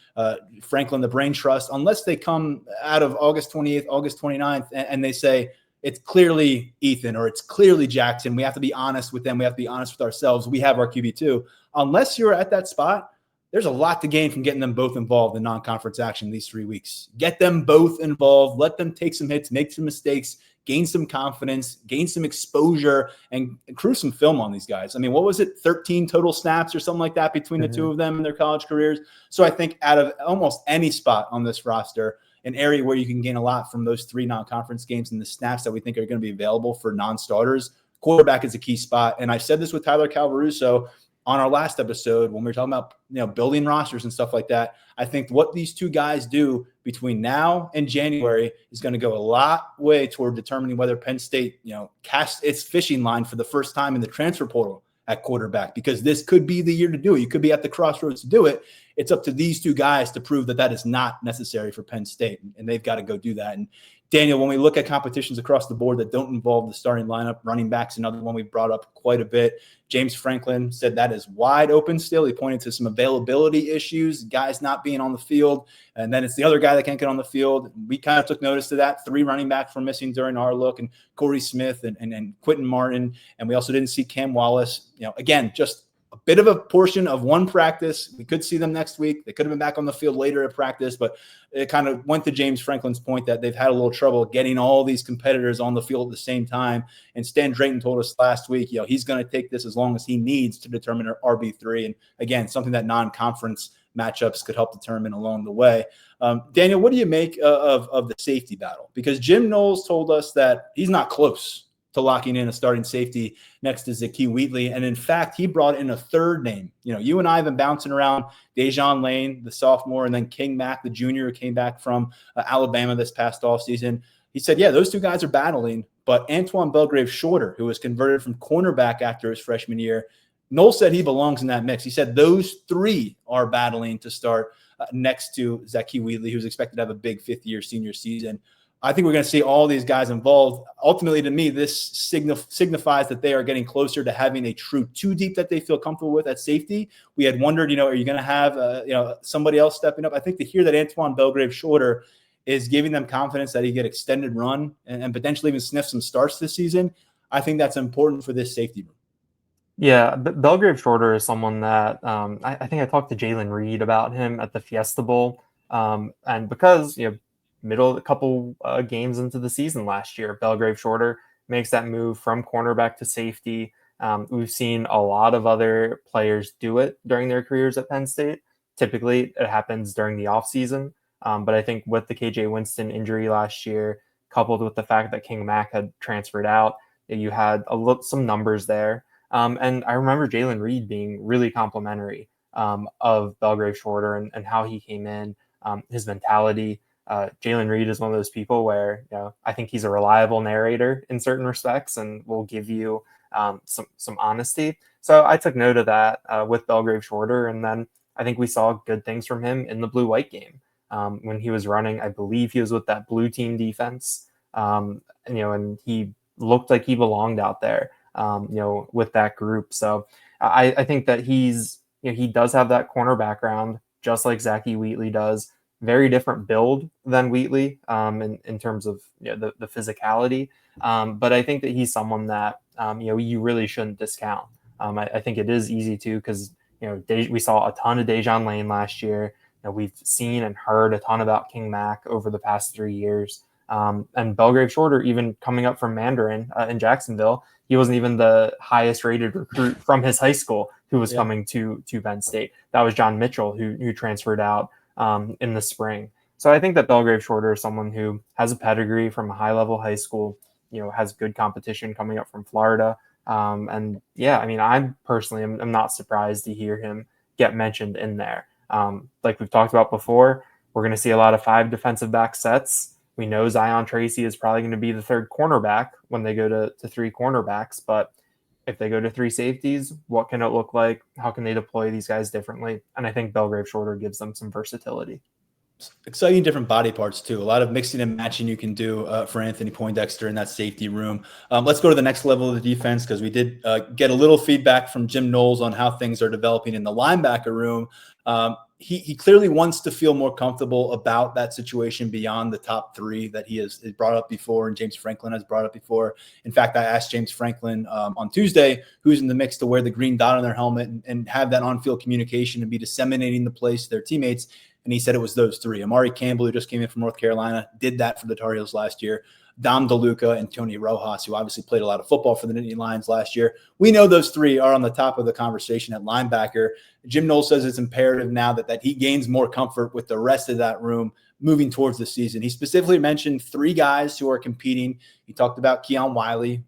Franklin, the Brain Trust, unless they come out of August 28th, August 29th, and they say it's clearly Ethan or it's clearly Jackson, we have to be honest with them. We have to be honest with ourselves. We have our QB2. Unless you're at that spot, there's a lot to gain from getting them both involved in non-conference action these 3 weeks. Get them both involved. Let them take some hits, make some mistakes, gain some confidence, gain some exposure, and accrue some film on these guys. I mean, what was it, 13 total snaps or something like that between the two of them in their college careers? So I think out of almost any spot on this roster, an area where you can gain a lot from those 3 non-conference games and the snaps that we think are going to be available for non-starters, quarterback is a key spot. And I said this with Tyler Calvaruso on our last episode when we were talking about, building rosters and stuff like that. I think what these two guys do between now and January is going to go a lot way toward determining whether Penn State, casts its fishing line for the first time in the transfer portal at quarterback, because this could be the year to do it. You could be at the crossroads to do it. It's up to these two guys to prove that is not necessary for Penn State, and they've got to go do that. And Daniel, when we look at competitions across the board that don't involve the starting lineup, running backs, another one we brought up quite a bit. James Franklin said that is wide open still. He pointed to some availability issues, guys not being on the field, and then it's the other guy that can't get on the field. We kind of took notice to that. 3 running backs were missing during our look, and Corey Smith and Quentin Martin, and we also didn't see Cam Wallace. Again, just a bit of a portion of one practice. We could see them next week. They could have been back on the field later at practice, but it kind of went to James Franklin's point that they've had a little trouble getting all these competitors on the field at the same time. And Stan Drayton told us last week, he's going to take this as long as he needs to determine our RB3. And again, something that non-conference matchups could help determine along the way. Daniel, what do you make of the safety battle? Because Jim Knowles told us that he's not close to locking in a starting safety next to Zakee Wheatley. And in fact, he brought in a third name. You and I have been bouncing around Dejon Lane, the sophomore, and then King Mack, the junior, who came back from Alabama this past offseason. He said, those two guys are battling, but Antoine Belgrave Shorter, who was converted from cornerback after his freshman year, Knowles said he belongs in that mix. He said those 3 are battling to start next to Zakee Wheatley, who's expected to have a big 5th-year senior season. I think we're going to see all these guys involved. Ultimately, to me, this signifies that they are getting closer to having a true 2 deep that they feel comfortable with at safety. We had wondered, are you going to have somebody else stepping up? I think to hear that Antoine Belgrave Shorter is giving them confidence that he get extended run and potentially even sniff some starts this season, I think that's important for this safety room. Yeah, Belgrave Shorter is someone that I think I talked to Jalen Reed about him at the Fiesta Bowl, and because middle a couple games into the season last year, Belgrave Shorter makes that move from cornerback to safety. We've seen a lot of other players do it during their careers at Penn State. Typically, it happens during the offseason. But I think with the KJ Winston injury last year, coupled with the fact that King Mack had transferred out, you had some numbers there. And I remember Jalen Reed being really complimentary of Belgrave Shorter and how he came in, his mentality. Jalen Reed is one of those people where I think he's a reliable narrator in certain respects and will give you some honesty. So I took note of that with Belgrave Shorter, and then I think we saw good things from him in the blue-white game when he was running. I believe he was with that blue team defense, and he looked like he belonged out there, with that group. So I think that he does have that corner background, just like Zakee Wheatley does. Very different build than Wheatley in terms of the physicality. But I think that he's someone that, you really shouldn't discount. I think it is easy to, because, we saw a ton of Dejon Lane last year. We've seen and heard a ton about King Mack over the past 3 years. And Belgrave Shorter, even coming up from Mandarin in Jacksonville, he wasn't even the highest rated recruit from his high school who was coming to Penn State. That was John Mitchell, who transferred out in the spring. So I think that Belgrave Shorter is someone who has a pedigree from a high-level high school, has good competition coming up from Florida. I personally am not surprised to hear him get mentioned in there. Like we've talked about before, we're going to see a lot of 5 defensive back sets. We know Zion Tracy is probably going to be the 3rd cornerback when they go to 3 cornerbacks, but if they go to 3 safeties, what can it look like? How can they deploy these guys differently? And I think Belgrave Shorter gives them some versatility. Exciting different body parts too. A lot of mixing and matching you can do for Anthony Poindexter in that safety room. Let's go to the next level of the defense, because we did get a little feedback from Jim Knowles on how things are developing in the linebacker room. He clearly wants to feel more comfortable about that situation beyond the top 3 that he has brought up before, and James Franklin has brought up before. In fact, I asked James Franklin on Tuesday who's in the mix to wear the green dot on their helmet and have that on-field communication and be disseminating the plays to their teammates. And he said it was those 3. Amari Campbell, who just came in from North Carolina, did that for the Tar Heels last year. Dom DeLuca and Tony Rojas, who obviously played a lot of football for the Nittany Lions last year. We know those 3 are on the top of the conversation at linebacker. Jim Knowles says it's imperative now that he gains more comfort with the rest of that room moving towards the season. He specifically mentioned 3 guys who are competing. He talked about Keon Wiley,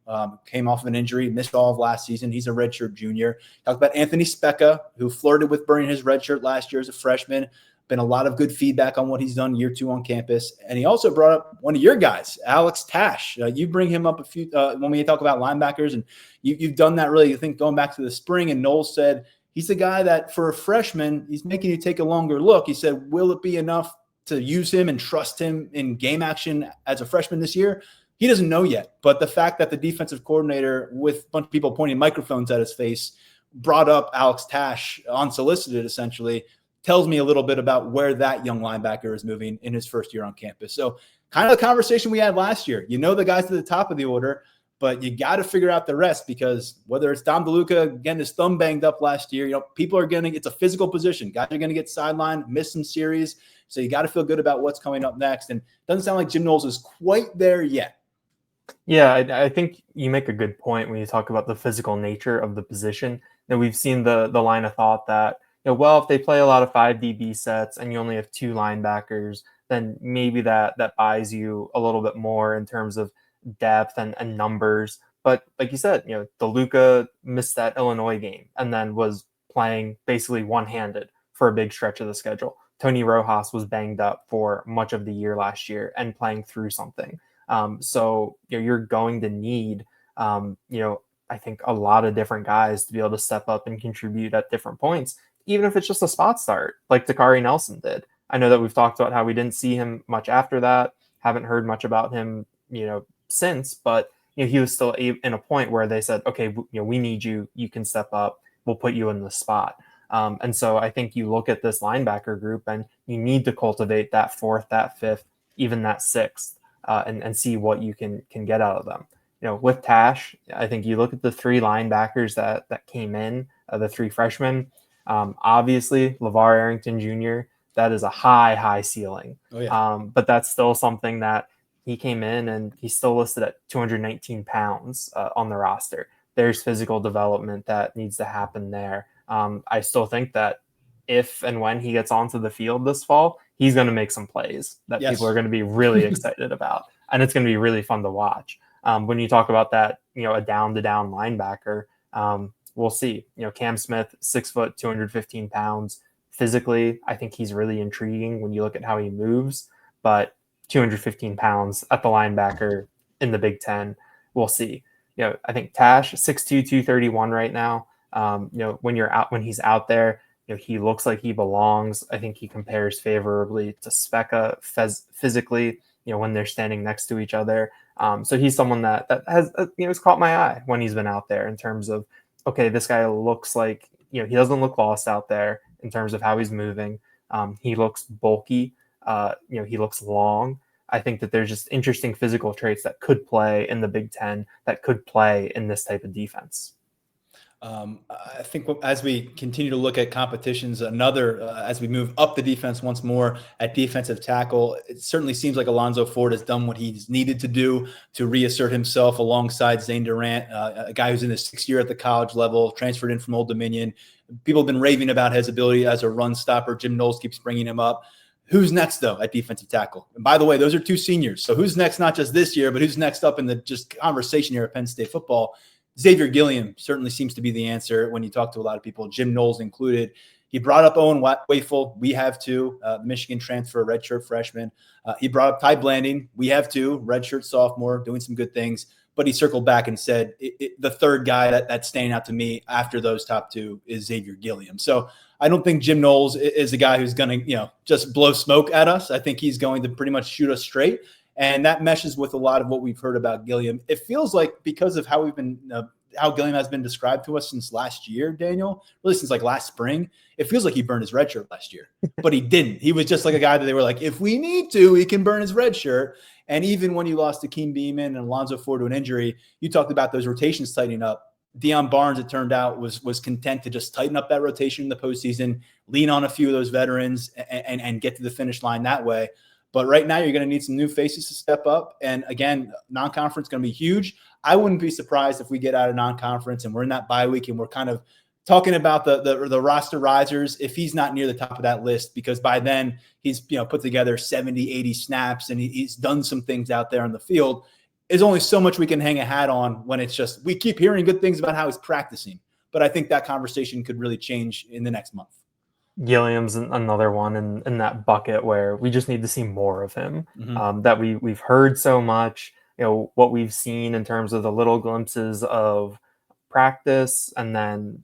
came off of an injury, missed all of last season. He's a redshirt junior. Talked about Anthony Specca, who flirted with burning his redshirt last year as a freshman. Been a lot of good feedback on what he's done year 2 on campus. And he also brought up one of your guys, Alex Tash. You bring him up a few when we talk about linebackers, and you've done that really, I think, going back to the spring. And Knowles said he's the guy that for a freshman, he's making you take a longer look. He said, will it be enough to use him and trust him in game action as a freshman this year? He doesn't know yet. But the fact that the defensive coordinator, with a bunch of people pointing microphones at his face, brought up Alex Tash unsolicited, essentially, tells me a little bit about where that young linebacker is moving in his first year on campus. So kind of the conversation we had last year. You know the guys at the top of the order, but you got to figure out the rest, because whether it's Dom DeLuca getting his thumb banged up last year, people are going to – it's a physical position. Guys are going to get sidelined, miss some series. So you got to feel good about what's coming up next. And it doesn't sound like Jim Knowles is quite there yet. Yeah, I think you make a good point when you talk about the physical nature of the position. Now, we've seen the line of thought that, well, if they play a lot of 5 DB sets and you only have 2 linebackers, then maybe that buys you a little bit more in terms of depth and numbers. But like you said, DeLuca missed that Illinois game and then was playing basically one-handed for a big stretch of the schedule. Tony Rojas was banged up for much of the year last year and playing through something. So you're going to need, I think a lot of different guys to be able to step up and contribute at different points, even if it's just a spot start like Dakari Nelson did. I know that we've talked about how we didn't see him much after that, haven't heard much about him, since, but he was still in a point where they said, okay, we need you, you can step up, we'll put you in the spot. And so I think you look at this linebacker group and you need to cultivate that 4th, that 5th, even that 6th, and see what you can get out of them. With Tash, I think you look at the 3 linebackers that came in, the 3 freshmen. Obviously, LeVar Arrington Jr., that is a high ceiling. Oh, yeah. But that's still something that he came in and he's still listed at 219 pounds on the roster. There's physical development that needs to happen there. I still think that if and when he gets onto the field this fall, he's going to make some plays that Yes. people are going to be really excited about. And it's going to be really fun to watch. When you talk about that, a down-to-down linebacker, we'll see. Cam Smith, 6 foot, 215 pounds. Physically, I think he's really intriguing when you look at how he moves. But 215 pounds at the linebacker in the Big Ten, we'll see. I think Tash, 6'2", 231 right now. When he's out there, he looks like he belongs. I think he compares favorably to Specca physically, when they're standing next to each other. So he's someone that has, has caught my eye when he's been out there in terms of, okay, this guy looks like, he doesn't look lost out there in terms of how he's moving. He looks bulky. He looks long. I think that there's just interesting physical traits that could play in the Big Ten, that could play in this type of defense. I think as we continue to look at competitions, as we move up the defense once more at defensive tackle, it certainly seems like Alonzo Ford has done what he's needed to do to reassert himself alongside Zane Durant, a guy who's in his 6th year at the college level, transferred in from Old Dominion. People have been raving about his ability as a run stopper. Jim Knowles keeps bringing him up. Who's next, though, at defensive tackle? And by the way, those are 2 seniors. So who's next, not just this year, but who's next up in the just conversation here at Penn State football? Xavier Gilliam certainly seems to be the answer when you talk to a lot of people, Jim Knowles included. He brought up Owen Wafel. We have 2, Michigan transfer, redshirt freshman. He brought up Ty Blanding. We have 2, redshirt sophomore, doing some good things. But he circled back and said the 3rd guy that's standing out to me after those top 2 is Xavier Gilliam. So I don't think Jim Knowles is a guy who's going to, just blow smoke at us. I think he's going to pretty much shoot us straight. And that meshes with a lot of what we've heard about Gilliam. It feels like because of how how Gilliam has been described to us since last year, Daniel, really since like last spring, it feels like he burned his red shirt last year, but he didn't. He was just like a guy that they were like, if we need to, he can burn his red shirt. And even when you lost to Keem Beeman and Alonzo Ford to an injury, you talked about those rotations tightening up. Deion Barnes, it turned out, was content to just tighten up that rotation in the postseason, lean on a few of those veterans and get to the finish line that way. But right now, you're going to need some new faces to step up. And again, non-conference is going to be huge. I wouldn't be surprised if we get out of non-conference and we're in that bye week and we're kind of talking about the roster risers, if he's not near the top of that list, because by then he's put together 70, 80 snaps and he's done some things out there on the field, is only so much we can hang a hat on when it's just we keep hearing good things about how he's practicing. But I think that conversation could really change in the next month. Gilliam's another one in that bucket where we just need to see more of him. That we've heard so much, what we've seen in terms of the little glimpses of practice, and then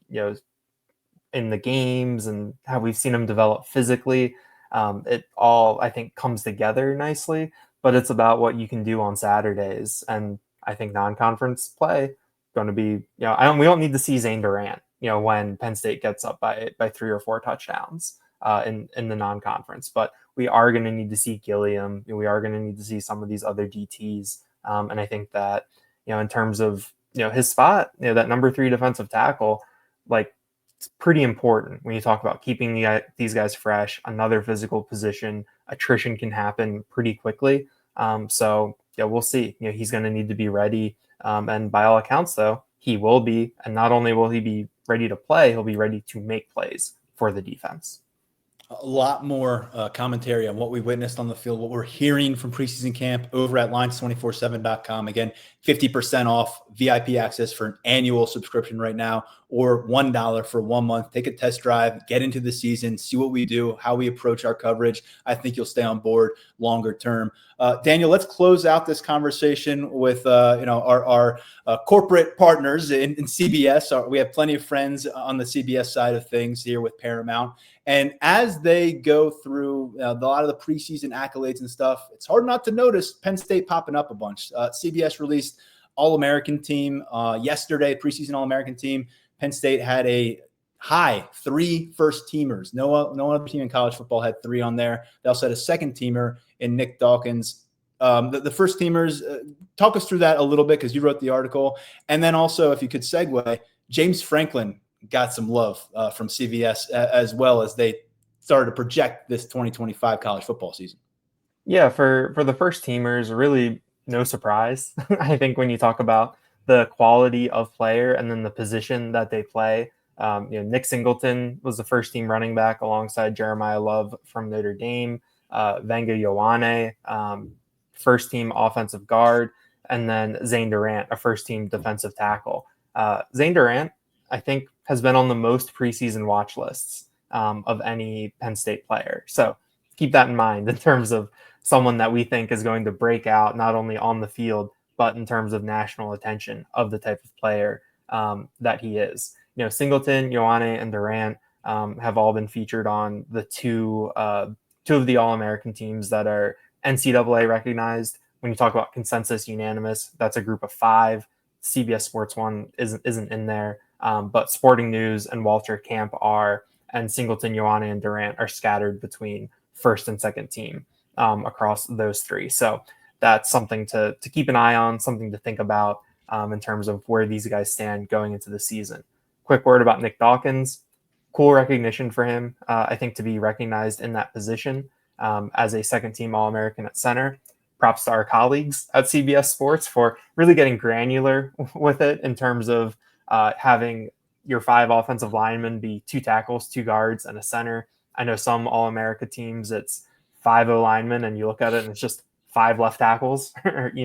in the games and how we've seen him develop physically. It all, I think, comes together nicely, but it's about what you can do on Saturdays. And I think non-conference play going to be, we don't need to see Zane Durant, when Penn State gets up by 3 or 4 touchdowns in the non-conference, but we are going to need to see Gilliam. We are going to need to see some of these other DTs. And I think that, in terms of, his spot, that number 3 defensive tackle, like, it's pretty important when you talk about keeping these guys fresh. Another physical position, attrition can happen pretty quickly. So we'll see. He's going to need to be ready. And by all accounts, though, he will be. And not only will he be ready to play, he'll be ready to make plays for the defense. A lot more commentary on what we witnessed on the field, what we're hearing from preseason camp over at Lions247.com. Again, 50% off VIP access for an annual subscription right now, or $1 for 1 month. Take a test drive, get into the season, see what we do, how we approach our coverage. I think you'll stay on board longer term. Daniel, let's close out this conversation with our corporate partners in CBS. We have plenty of friends on the CBS side of things here with Paramount. And as they go through a lot of the preseason accolades and stuff, it's hard not to notice Penn State popping up a bunch. CBS released All-American team yesterday, preseason All-American team. Penn State had a high 3 first-teamers. No other team in college football had 3 on there. They also had a second-teamer in Nick Dawkins. The first-teamers, talk us through that a little bit because you wrote the article. And then also, if you could segue, James Franklin got some love from CBS as well as they started to project this 2025 college football season. Yeah, for the first teamers, really no surprise. I think when you talk about the quality of player and then the position that they play, Nick Singleton was the first team running back alongside Jeremiah Love from Notre Dame, Venga Ioane, first team offensive guard, and then Zane Durant, a first team defensive tackle. Zane Durant, I think, has been on the most preseason watch lists of any Penn State player. So keep that in mind in terms of someone that we think is going to break out not only on the field, but in terms of national attention of the type of player that he is. Singleton, Ioane, and Durant have all been featured on the two of the All-American teams that are NCAA recognized. When you talk about consensus unanimous, that's a group of 5. CBS Sports one isn't in there. But Sporting News and Walter Camp are, and Singleton, Ioane, and Durant are scattered between first and second team across those 3. So that's something to keep an eye on, something to think about in terms of where these guys stand going into the season. Quick word about Nick Dawkins. Cool recognition for him, I think, to be recognized in that position as a second-team All-American at center. Props to our colleagues at CBS Sports for really getting granular with it in terms of having your 5 offensive linemen be 2 tackles, 2 guards, and a center. I know some All-America teams, it's 5 O-linemen, and you look at it and it's just 5 left tackles, and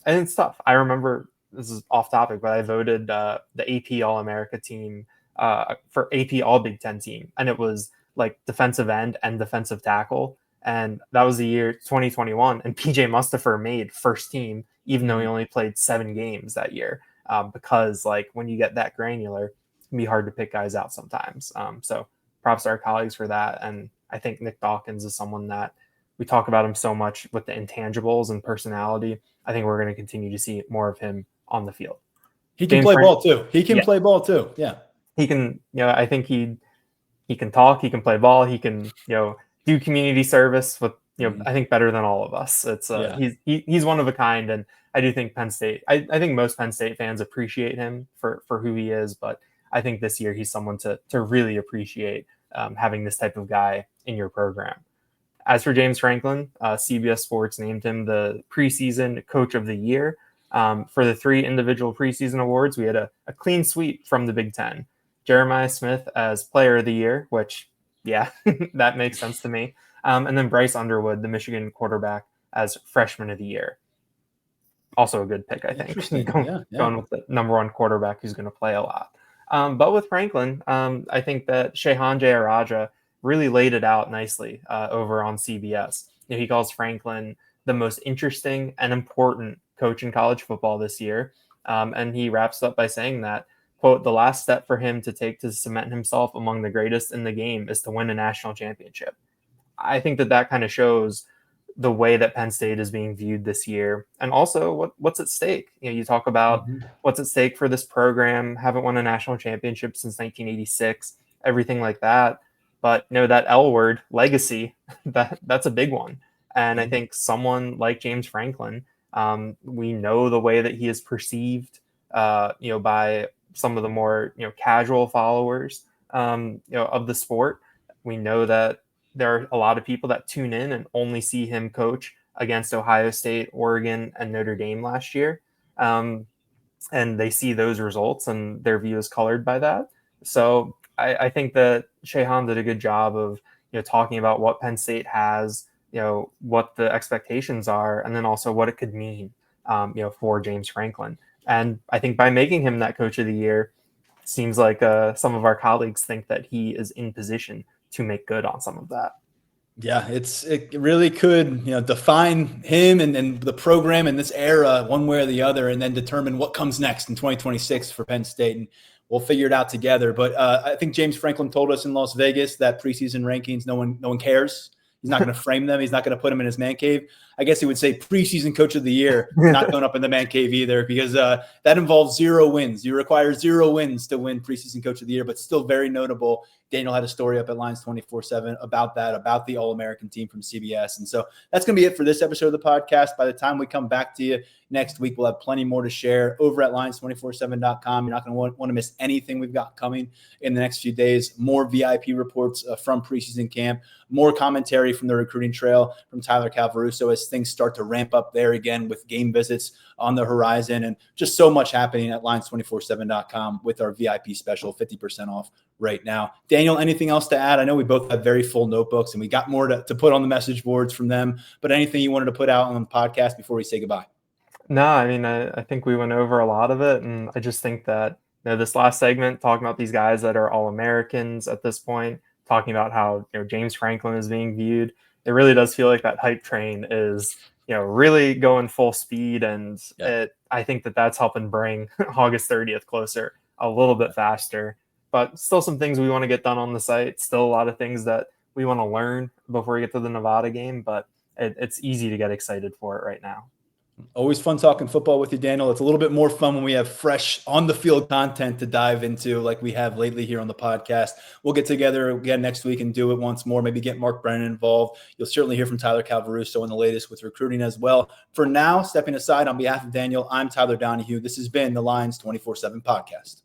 it's tough. I remember, this is off topic, but I voted the AP All-America team for AP All Big Ten team, and it was like defensive end and defensive tackle. And that was the year 2021, and PJ Mustipher made first team, even though he only played 7 games that year. Because like when you get that granular, it can be hard to pick guys out sometimes. So props to our colleagues for that. And I think Nick Dawkins is someone that we talk about him so much with the intangibles and personality. I think we're going to continue to see more of him on the field. He can play ball too. He can play ball too. Yeah. He can, I think he can talk, he can play ball. He can, do community service with, I think better than all of us. It's he's one of a kind. And I do think Penn State, I think most Penn State fans appreciate him for who he is, but I think this year he's someone to really appreciate having this type of guy in your program. As for James Franklin, CBS Sports named him the preseason coach of the year. For the 3 individual preseason awards, we had a clean sweep from the Big Ten. Jeremiah Smith as player of the year, which, yeah, that makes sense to me. And then Bryce Underwood, the Michigan quarterback, as freshman of the year. Also a good pick, I think. Going with the number one quarterback who's going to play a lot. But with Franklin, I think that Shehan Jayaraja really laid it out nicely over on CBS. He calls Franklin the most interesting and important coach in college football this year. And he wraps up by saying that, quote, the last step for him to take to cement himself among the greatest in the game is to win a national championship. I think that kind of shows the way that Penn State is being viewed this year, and also what's at stake. You talk about what's at stake for this program. Haven't won a national championship since 1986, everything like that. But that L word, legacy, that's a big one. And I think someone like James Franklin, we know the way that he is perceived, by some of the more casual followers, of the sport. We know that there are a lot of people that tune in and only see him coach against Ohio State, Oregon, and Notre Dame last year. And they see those results and their view is colored by that. So I think that Shehan did a good job of, talking about what Penn State has, what the expectations are, and then also what it could mean, for James Franklin. And I think by making him that coach of the year, it seems like some of our colleagues think that he is in position to make good on some of that. Yeah, it really could, define him and the program in this era one way or the other, and then determine what comes next in 2026 for Penn State. And we'll figure it out together. But I think James Franklin told us in Las Vegas that preseason rankings, no one cares. He's not going to frame them. He's not going to put them in his man cave. I guess he would say preseason coach of the year, not going up in the man cave either, because that involves 0 wins. You require 0 wins to win preseason coach of the year, but still very notable. Daniel had a story up at Lions247 about that, about the All-American team from CBS. And so that's going to be it for this episode of the podcast. By the time we come back to you next week, we'll have plenty more to share over at lions247.com. You're not going to want to miss anything we've got coming in the next few days. More VIP reports from preseason camp, more commentary from the recruiting trail from Tyler Calvaruso as things start to ramp up there again with game visits on the horizon, and just so much happening at lions247.com with our VIP special, 50% off right now. Daniel, anything else to add? I know we both have very full notebooks and we got more to put on the message boards from them, but anything you wanted to put out on the podcast before we say goodbye? No, I mean, I think we went over a lot of it, and I just think that this last segment, talking about these guys that are All-Americans at this point, talking about how James Franklin is being viewed, it really does feel like that hype train is really going full speed, and I think that's helping bring August 30th closer a little bit faster. But still some things we want to get done on the site. Still a lot of things that we want to learn before we get to the Nevada game, but it's easy to get excited for it right now. Always fun talking football with you, Daniel. It's a little bit more fun when we have fresh on the field content to dive into like we have lately here on the podcast. We'll get together again next week and do it once more, maybe get Mark Brennan involved. You'll certainly hear from Tyler Calvaruso in the latest with recruiting as well. For now, stepping aside on behalf of Daniel, I'm Tyler Donahue. This has been the Lions 247 Podcast.